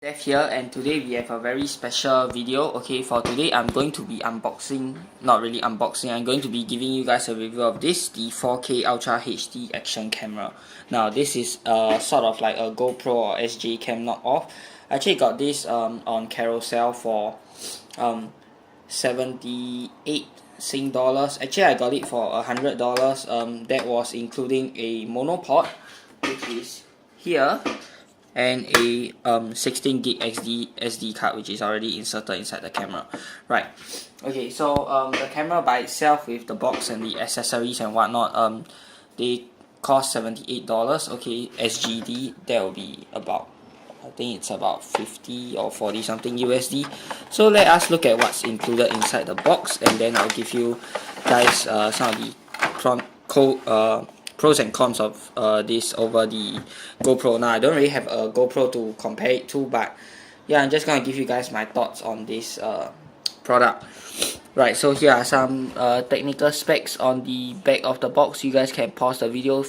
Dev here, and today we have a very special video. Okay, for today I'm going to be unboxing, not really unboxing, I'm going to be giving you guys a review of this, the 4K Ultra HD action camera. Now this is sort of like a GoPro or SJCam knockoff. I actually got this on Carousel for 78 Sing dollars. Actually I got it for $100. That was including a monopod, which is here, and a 16 gig SD card, which is already inserted inside the camera. Right. Okay, so the camera by itself with the box and the accessories and whatnot, they cost $78. Okay, SGD, that will be about, I think it's about 50 or 40 something USD. So let us look at what's included inside the box, and then I'll give you guys some of the pros and cons of this over the GoPro. Now I don't really have a GoPro to compare it to, but yeah, I'm just gonna give you guys my thoughts on this product. Right, so here are some technical specs on the back of the box. You guys can pause the video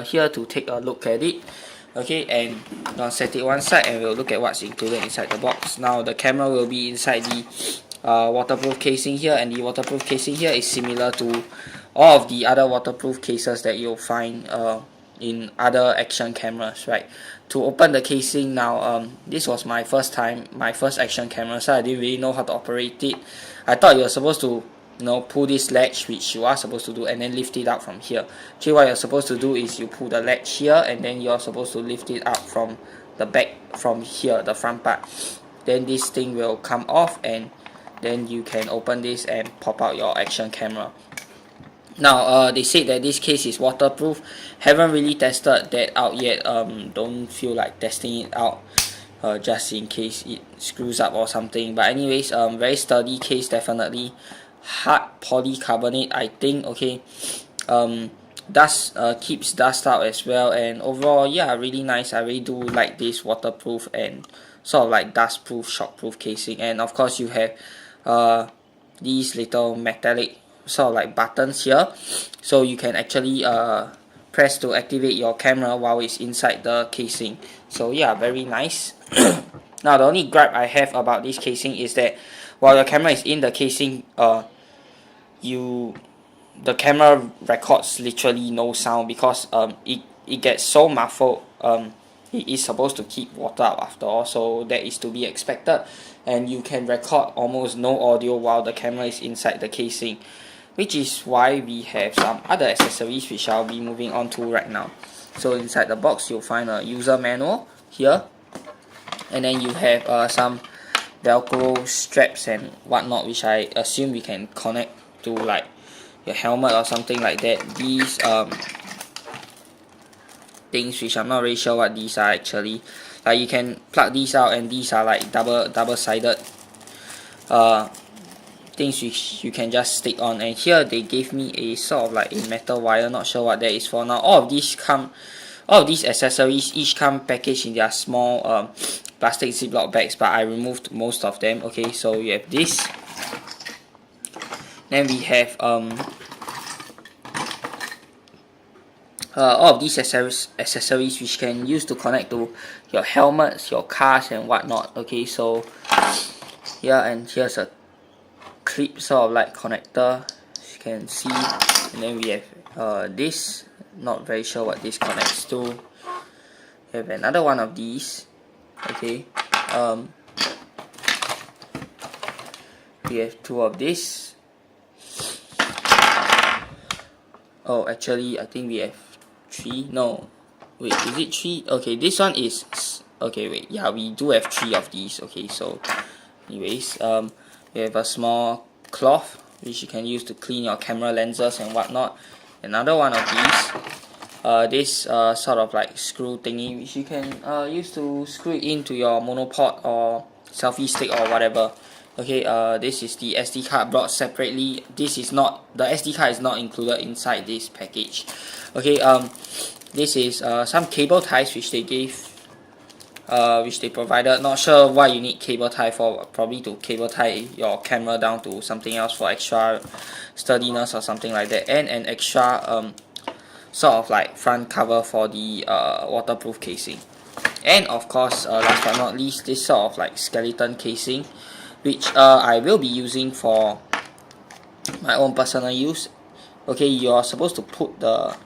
here to take a look at it. Okay, and I'll set it one side and we'll look at what's included inside the box. Now the camera will be inside the waterproof casing here, and the waterproof casing here is similar to all of the other waterproof cases that you'll find in other action cameras. Right, to open the casing now, this was my first action camera, so I didn't really know how to operate it. I thought you were supposed to pull this latch, which you are supposed to do, and then lift it out from here. Actually what you're supposed to do is you pull the latch here, and then you're supposed to lift it out from the back, from here, the front part. Then this thing will come off, and then you can open this and pop out your action camera. Now they said that this case is waterproof. Haven't really tested that out yet. Don't feel like testing it out just in case it screws up or something. But anyways, very sturdy case, definitely. Hard polycarbonate, I think. Okay, dust keeps dust out as well, and overall, yeah, really nice. I really do like this waterproof and sort of like dustproof, shockproof casing. And of course you have these little metallic sort of like buttons here, so you can actually press to activate your camera while it's inside the casing. So yeah, very nice. Now the only gripe I have about this casing is that while your camera is in the casing, the camera records literally no sound, because it gets so muffled. It is supposed to keep water out after all, so that is to be expected, and you can record almost no audio while the camera is inside the casing, which is why we have some other accessories which I'll be moving on to right now. So inside the box you'll find a user manual here, and then you have some Velcro straps and whatnot, which I assume you can connect to like your helmet or something like that. These things, which I'm not really sure what these are actually, like you can plug these out, and these are like double-sided things which you can just stick on. And here they gave me a sort of like a metal wire, not sure what that is for. Now all of these accessories each come packaged in their small plastic ziploc bags, but I removed most of them. Okay, so you have this, then we have all of these accessories which can use to connect to your helmets, your cars and whatnot. Okay, so yeah, and here's a clip sort of like connector, as you can see, and then we have this, not very sure what this connects to. We have another one of these. Okay, we have two of this. Oh, actually I think we have three. No, wait, is it three? Okay, this one is, okay, wait, yeah, we do have three of these. Okay, so anyways, we have a small cloth which you can use to clean your camera lenses and whatnot. Another one of these, this sort of like screw thingy, which you can use to screw it into your monopod or selfie stick or whatever. Okay, this is the SD card brought separately. This is not, the SD card is not included inside this package. Okay, this is some cable ties which they gave, which they provided. Not sure why you need cable tie for, probably to cable tie your camera down to something else for extra sturdiness or something like that, and an extra sort of like front cover for the waterproof casing. And of course, last but not least, this sort of like skeleton casing, which I will be using for my own personal use. Okay, you're supposed to put the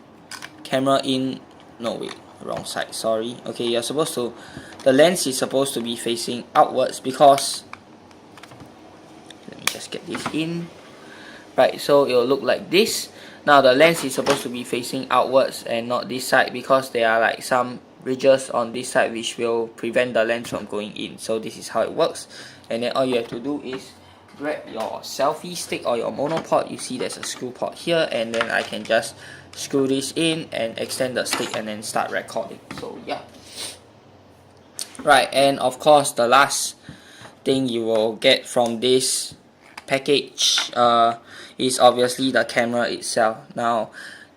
camera in, no wait, wrong side, sorry. Okay, you're supposed to, the lens is supposed to be facing outwards because, let me just get this in. Right, so it will look like this. Now the lens is supposed to be facing outwards and not this side because there are like some ridges on this side which will prevent the lens from going in. So this is how it works. And then all you have to do is grab your selfie stick or your monopod. You see there's a screw port here, and then I can just screw this in and extend the stick and then start recording. So yeah. Right, and of course the last thing you will get from this package is obviously the camera itself. Now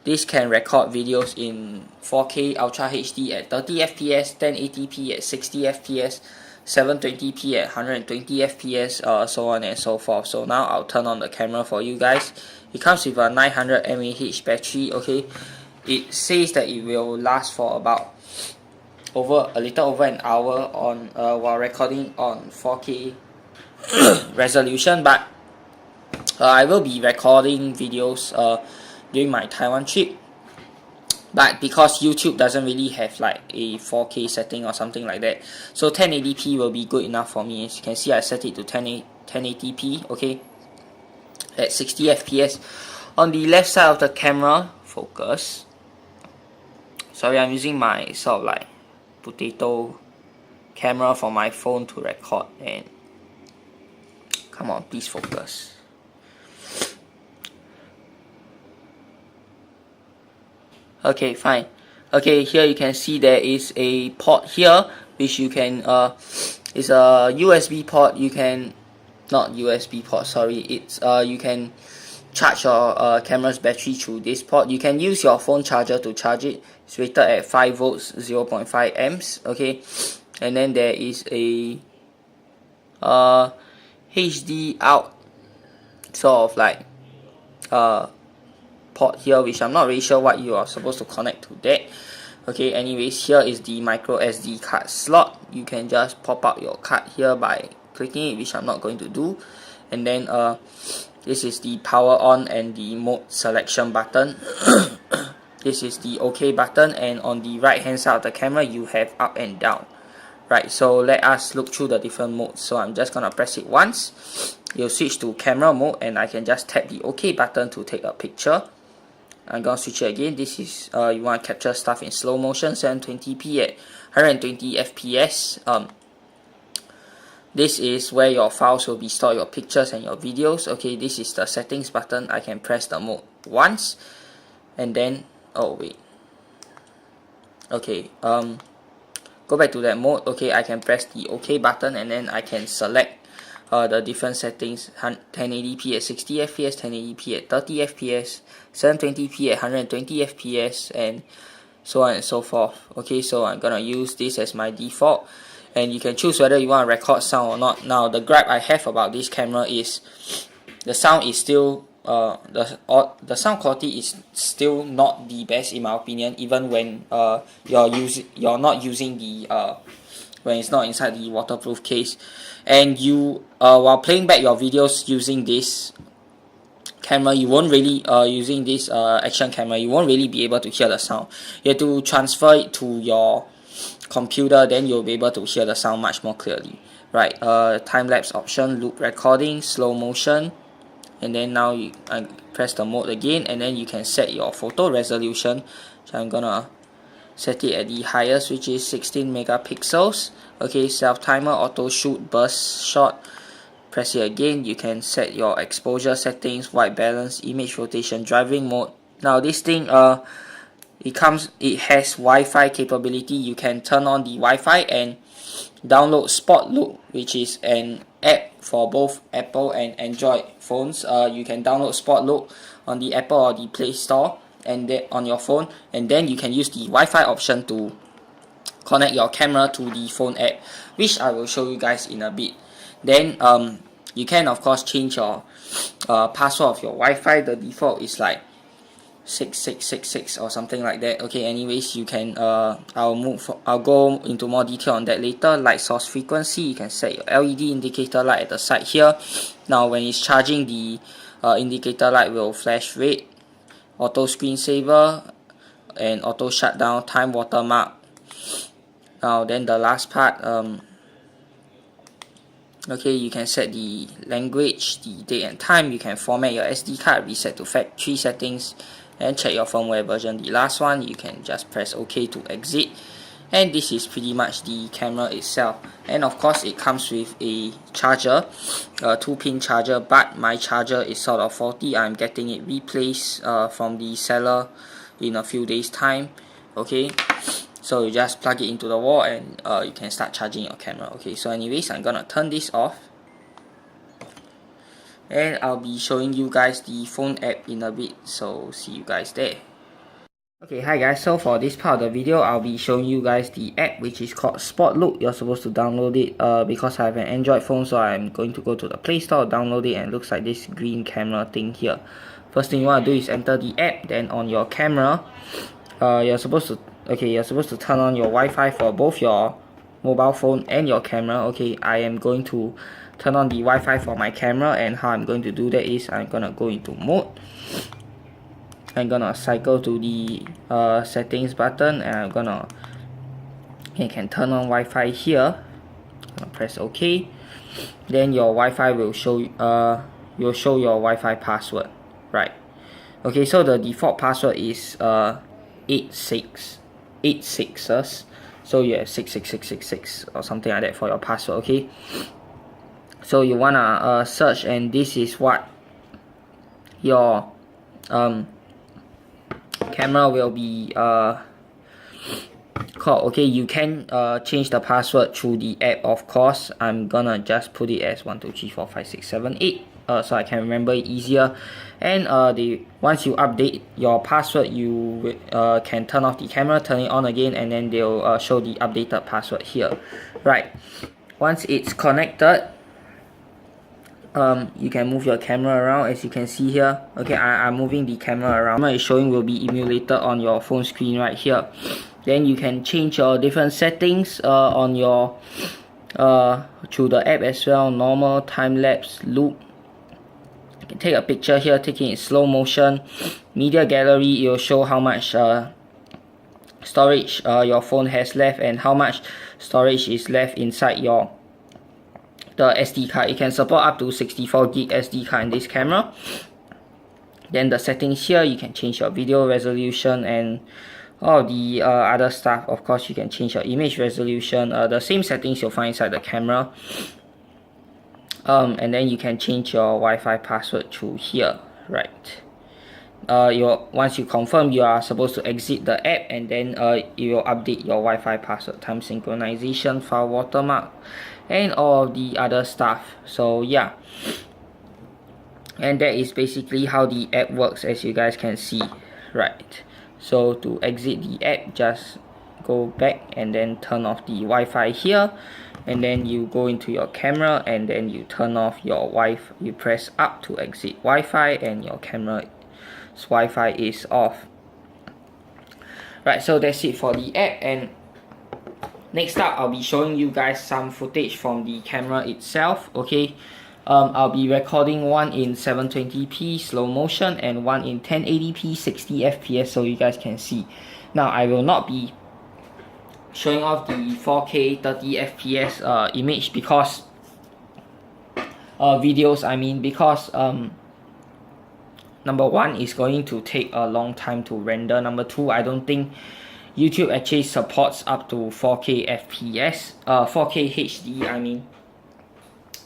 this can record videos in 4K Ultra HD at 30 fps, 1080p at 60 fps, 720p at 120 fps, so on and so forth. So now I'll turn on the camera for you guys. It comes with a 900 mAh battery. Okay, it says that it will last for about a little over an hour on while recording on 4K resolution, but I will be recording videos during my Taiwan trip, but because YouTube doesn't really have like a 4K setting or something like that, so 1080p will be good enough for me. As you can see, I set it to 1080p, okay, at 60 fps. On the left side of the camera, focus. Sorry, I'm using my sort of like potato camera for my phone to record, and come on, please focus. Okay, fine. Okay, here you can see there is a port here which you can is a USB port. You can, not USB port, sorry, it's you can charge your camera's battery through this port. You can use your phone charger to charge it. It's rated at 5 volts, 0.5 amps. Okay, and then there is a HD out sort of like port here, which I'm not really sure what you are supposed to connect to that. Okay, anyways, here is the micro SD card slot. You can just pop out your card here by clicking it, which I'm not going to do. And then this is the power on and the mode selection button. This is the OK button, and on the right hand side of the camera you have up and down. Right, so let us look through the different modes. So I'm just gonna press it once. You'll switch to camera mode, and I can just tap the OK button to take a picture. I'm gonna switch it again. This is you want to capture stuff in slow motion, 720p at 120 fps. This is where your files will be stored, your pictures and your videos. Okay, this is the settings button. I can press the mode once, and then oh wait. Okay, go back to that mode. Okay, I can press the OK button, and then I can select the different settings: 1080p at 60 fps, 1080p at 30 fps, 720p at 120 fps, and so on and so forth. Okay, so I'm gonna use this as my default, and you can choose whether you want to record sound or not. Now the gripe I have about this camera is the sound is still the sound quality is still not the best in my opinion, even when you're not using the when it's not inside the waterproof case, and you while playing back your videos using this camera, you won't really using this action camera, you won't really be able to hear the sound. You have to transfer it to your computer, then you'll be able to hear the sound much more clearly. Right, time-lapse option, loop recording, slow motion, and then now I press the mode again, and then you can set your photo resolution. So I'm gonna set it at the highest, which is 16 megapixels. Okay, self timer, auto shoot, burst shot. Press it again. You can set your exposure settings, white balance, image rotation, driving mode. Now this thing it has Wi-Fi capability. You can turn on the Wi-Fi and download Spot Look, which is an app for both Apple and Android phones. You can download Spot Look on the Apple or the Play Store and on your phone, and then you can use the Wi-Fi option to connect your camera to the phone app, which I will show you guys in a bit. Then you can of course change your password of your Wi-Fi. The default is like 6666 or something like that. Okay, anyways, you can I'll go into more detail on that later. Light source frequency, you can set your LED indicator light at the side here. Now when it's charging, the indicator light will flash red. Auto screensaver and auto shutdown, time watermark. Now then the last part, okay, you can set the language, the date and time. You can format your SD card, reset to factory settings, and check your firmware version. The last one, you can just press OK to exit. And this is pretty much the camera itself. And of course, it comes with a charger, a 2-pin charger, but my charger is sort of faulty. I'm getting it replaced from the seller in a few days time. Okay, so you just plug it into the wall and you can start charging your camera. Okay, so anyways, I'm gonna turn this off, and I'll be showing you guys the phone app in a bit, so see you guys there. Okay, hi guys, so for this part of the video, I'll be showing you guys the app which is called Spot Look. You're supposed to download it because I have an Android phone, so I'm going to go to the Play Store, download it, and it looks like this green camera thing here. First thing you want to do is enter the app. Then on your camera, you're supposed to turn on your Wi-Fi for both your mobile phone and your camera. Okay, I am going to turn on the Wi-Fi for my camera, and how I'm going to do that is I'm gonna go into mode. I'm gonna cycle to the settings button, and you can turn on Wi-Fi here. Press OK. Then your Wi-Fi will show your Wi-Fi password, right? Okay, so the default password is 86s. So you have 66666 or something like that for your password. Okay, so you wanna search, and this is what your camera will be called. Okay, you can change the password through the app, of course. I'm gonna just put it as 1 2 3 4 5 6 7 8 so I can remember it easier. And once you update your password, you can turn off the camera, turn it on again, and then they'll show the updated password here. Right, once it's connected, you can move your camera around, as you can see here. Okay, I'm moving the camera around. It's showing will be emulated on your phone screen right here. Then you can change your different settings on your through the app as well. Normal, time lapse, loop. You can take a picture here, taking it slow motion. Media gallery, it will show how much storage your phone has left and how much storage is left inside the SD card. It can support up to 64 gig SD card in this camera. Then the settings here, you can change your video resolution and all the other stuff. Of course, you can change your image resolution, the same settings you'll find inside the camera. And then you can change your Wi-Fi password through here, right? Once you confirm, you are supposed to exit the app, and then it will update your Wi-Fi password, time synchronization, file watermark, and all of the other stuff. So yeah, and that is basically how the app works, as you guys can see, right? So to exit the app, just go back and then turn off the Wi-Fi here, and then you go into your camera, and then you turn off your Wi-Fi. You press up to exit Wi-Fi, and your camera's Wi-Fi is off. Right, so that's it for the app. And next up, I'll be showing you guys some footage from the camera itself. Okay, I'll be recording one in 720p slow motion and one in 1080p 60 fps, so you guys can see. Now I will not be showing off the 4K 30 fps image because videos, I mean, because number one, is going to take a long time to render. Number two, I don't think YouTube actually supports up to 4K FPS, 4K HD, I mean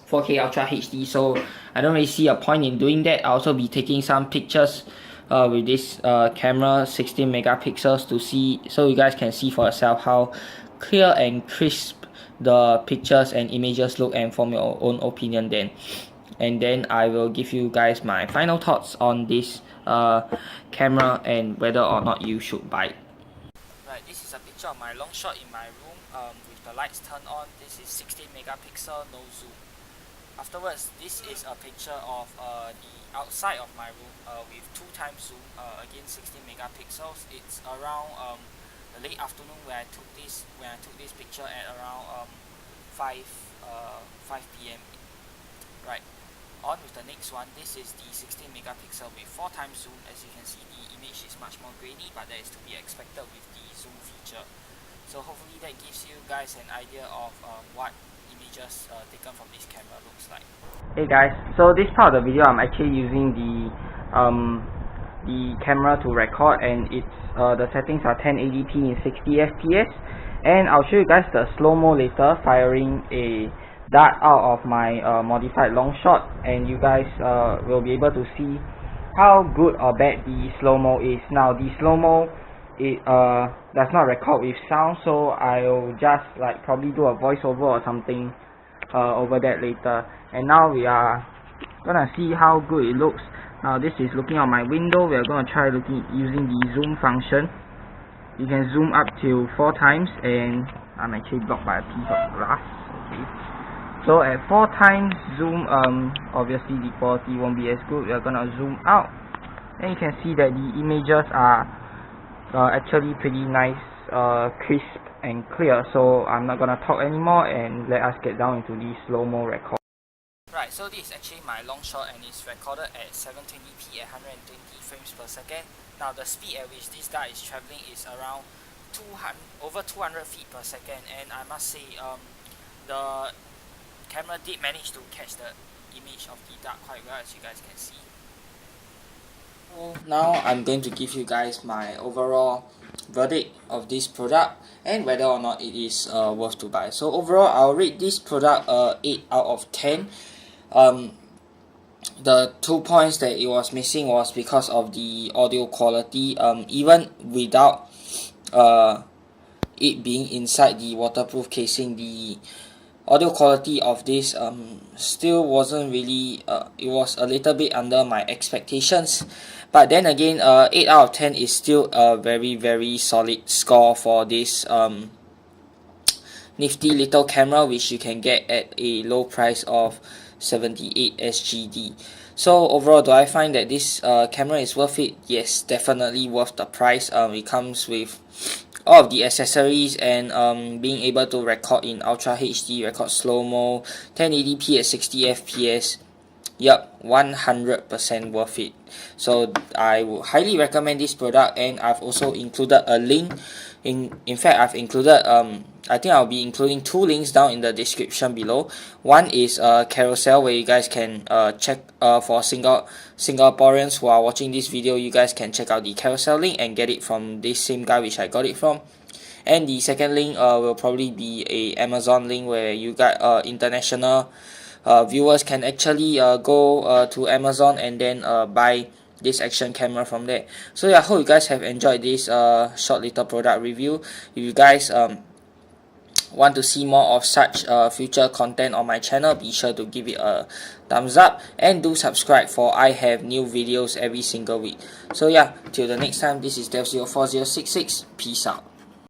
4K Ultra HD, so I don't really see a point in doing that. I'll also be taking some pictures with this camera, 16 megapixels, to see, so you guys can see for yourself how clear and crisp the pictures and images look, and form your own opinion then. And then I will give you guys my final thoughts on this camera and whether or not you should buy it. Right, this is a picture of my long shot in my room with the lights turned on. This is 16 megapixel, no zoom. afterwards, this is a picture of the outside of my room with 2x zoom, again 16 megapixels. It's around the late afternoon when I took this picture at around 5 p.m. Right. On with the next one. This is the 16 megapixel with 4x zoom. As you can see, the image is much more grainy, but that is to be expected with the zoom feature. So hopefully that gives you guys an idea of what images taken from this camera looks like. Hey guys, so this part of the video I'm actually using the camera to record, and it's the settings are 1080p in 60 fps, and I'll show you guys the slow-mo later, firing a dart out of my modified long shot, and you guys will be able to see how good or bad the slow-mo is. Now the slow-mo, it does not record with sound, so I'll just like probably do a voiceover or something over that later. And now we are gonna see how good it looks. Now this is looking out my window. We are gonna try using the zoom function. You can zoom up to 4 times, and I'm actually blocked by a piece of glass. Okay. So at 4 times zoom, obviously the quality won't be as good. We are gonna zoom out, and you can see that the images are actually pretty nice, crisp and clear. So I'm not gonna talk anymore, and let us get down into the slow-mo record. Right, so this is actually my long shot, and it's recorded at 720p at 120 frames per second. Now the speed at which this dart is traveling is around over 200 feet per second, and I must say the camera did manage to catch the image of the dart quite well, as you guys can see. Now I'm going to give you guys my overall verdict of this product and whether or not it is worth to buy. So overall, I'll rate this product 8 out of 10. The 2 points that it was missing was because of the audio quality. Even without it being inside the waterproof casing, the audio quality of this still wasn't really, it was a little bit under my expectations. But then again, 8 out of 10 is still a very solid score for this nifty little camera, which you can get at a low price of 78 SGD. So overall, do I find that this camera is worth it? Yes, definitely worth the price. It comes with all of the accessories, and being able to record in Ultra HD, record slow-mo, 1080p at 60 fps. Yup, 100% worth it. So I would highly recommend this product, and I've also included a link. In fact, I've included I think I'll be including 2 links down in the description below. One is a carousel where you guys can check for Singaporeans who are watching this video. You guys can check out the carousel link and get it from this same guy which I got it from. And the second link will probably be a Amazon link where you got international viewers can actually go to Amazon and then buy this action camera from there. So yeah, I hope you guys have enjoyed this short little product review. If you guys want to see more of such future content on my channel, be sure to give it a thumbs up and do subscribe, for I have new videos every single week. So yeah, till the next time, this is Dev04066. Peace out.